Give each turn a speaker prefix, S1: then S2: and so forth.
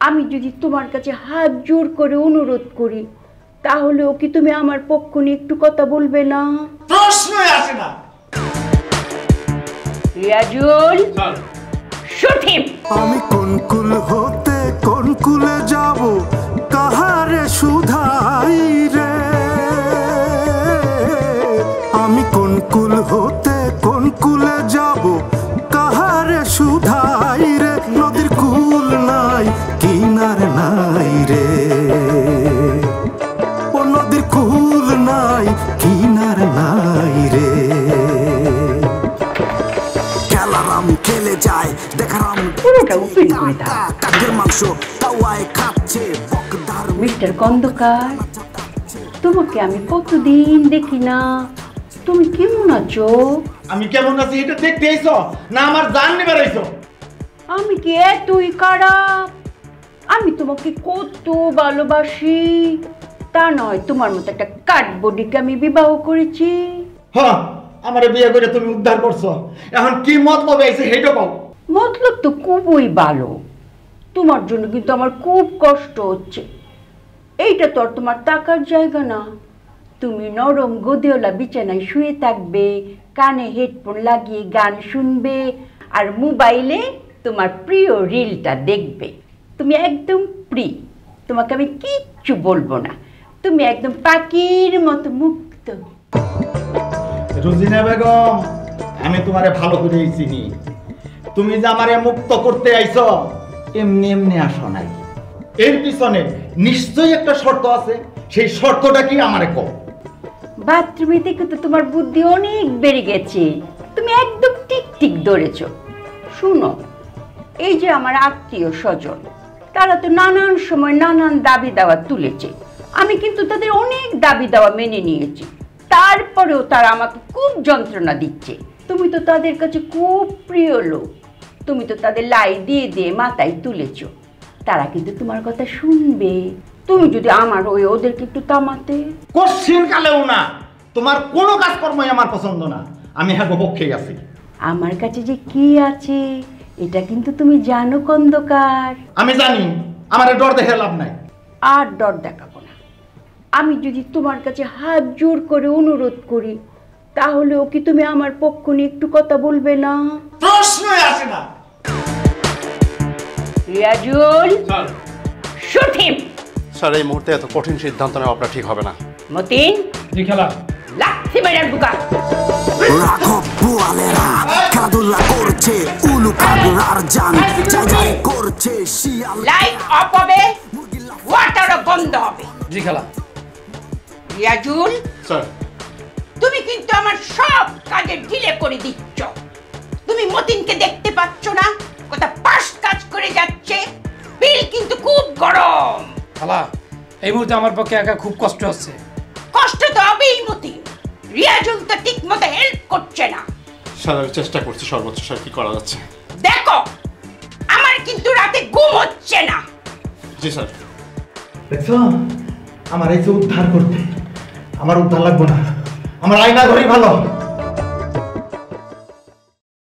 S1: আমি যদি তোমার কাছে হাত জোর করে অনুরোধ করি তাহলেও কি তুমি আমার পক্ষ নিয়ে একটু কথা বলবে না?
S2: প্রশ্নই আসে না।
S1: Riazul, shoot him.
S3: আমি কোন কুল হতে কোন কুলে যাব, কাহারে সুধাই রে। আমি কোন কুল হতে কোন কুলে যাব, কাহারে সুধাই রে। নদীর কুল নাই কিনার নাই রে, ও নদীর কুল নাই কিনার নাই রে। খেলারাম খেলে যায় দেখারাম
S1: পুরোটা ওপেন করে দাও।
S3: কাকের মাংস তাওয়ায় খাচ্ছে বকদার।
S1: মিস্টার খন্দকার, তোমাকে আমি কতদিন দেখি না, তুমি কেমন আছো?
S2: আমি কেমন আছি এটা দেখতে আইছো না আমার জান নিবার আইছো?
S1: আমি কি এতই খারাপ? আমি তোমাকে কত ভালোবাসি, তা নয় তোমার মতো একটা কাঠবডিকে আমি বিবাহ করেছি।
S2: হ্যাঁ, আমারে বিয়ে করে তুমি উদ্ধার করছো, এখন কি মতলবে আইছে হেইটা কও।
S1: মতলব তো খুবই ভালো, তোমার জন্য কিন্তু আমার খুব কষ্ট হচ্ছে। এইটা তো আর তোমার টাকার জায়গা না। তুমি নরম গদিওয়ালা বিছানায় শুয়ে থাকবে, কানে হেডফোন লাগিয়ে গান শুনবে, আর মোবাইলে তোমার প্রিয় রিলটা দেখবে। তুমি একদম ফ্রি, তোমাকে আমি কিচ্ছু বলবো না, তুমি একদম পাখির মতো মুক্ত।
S2: রুজিনা বেগম, আমি তোমারে ভালো করে চিনি। তুমি যে আমারে মুক্ত করতে আইছো এমনি এমনি আসো নাই, এর পিছনে নিশ্চয়ই একটা শর্ত আছে। সেই শর্তটা কি আমারে কও।
S1: বাথরুমে থেকে তো তোমার বুদ্ধি অনেক বেড়ে গেছে, তুমি একদম ঠিক ঠিক ধরেছ। শুনো, এই যে আমার আত্মীয় স্বজন, তারা তো নানান সময় নানান দাবি দাওয়া তুলেছে, আমি কিন্তু তাদের অনেক দাবি দাওয়া মেনে নিয়েছি, তারপরেও তারা আমাকে খুব যন্ত্রণা দিচ্ছে। তুমি তো তাদের কাছে খুব প্রিয় লোক, তুমি তো তাদের লাই দিয়ে দিয়ে মাথায় তুলেছ, তারা কিন্তু তোমার কথা শুনবে। তুমি যদি আমার ওই ওদেরকে একটু থামাতে।
S2: কোশ্চিন কালেও না, তোমার কোনো কাজকর্মই আমার পছন্দ না, আমি হ্যাঁ পক্ষেই আছি।
S1: আমার কাছে যে কি আছে এটা কিন্তু তুমি জানো খন্দকার।
S2: আমি জানি, আমার ডর দেখে লাভ নাই।
S1: আর ডর দেখাবো না। আমি যদি তোমার কাছে হাত জোর করে অনুরোধ করি তাহলেও কি তুমি আমার পক্ষ নিয়ে একটু কথা বলবে না?
S2: প্রশ্নই আসে না।
S1: Riazul, shoot him.
S4: স্যার, এই মুহূর্তে এত কঠিন সিদ্ধান্ত নেওয়া আপনার ঠিক হবে না।
S1: মতিন,
S5: জি খেলা
S1: লাথি মেরে ঢুকা।
S3: রাঘব বোয়ালেরা খেলাধুলা করছে, উলু কাবলার জান জয় জয় করছে শিয়াল।
S1: লাইট অফ হবে, ওয়াটারও বন্ধ হবে।
S5: জি খেলা।
S1: রিয়াজুল,
S4: স্যার,
S1: তুমি কিন্তু আমার সব কাজে ঢিলে করে দিচ্ছ। তুমি মতিনকে দেখতে পাচ্ছ না কোথা পাশ কাজ করে যাচ্ছে? বিল কিন্তু খুব গরম।
S5: খালা, এই মুহূর্তে আমার পক্ষে একা খুব কষ্ট হচ্ছে।
S1: কষ্ট তো হবেই মতিন, রিয়াজুল তো ঠিক মতো হেল্প করছে না।
S4: স্যার আমি চেষ্টা করছি সর্বোচ্চ। স্যার কি করা যাচ্ছে?
S1: দেখো, আমার কিন্তু রাতে ঘুম হচ্ছে না।
S4: জি স্যার।
S2: দেখছো, আমার এই যে উদ্ধার করতে, আমার উদ্ধার লাগবে না, আমার আয়না ঘড়ি ভালো।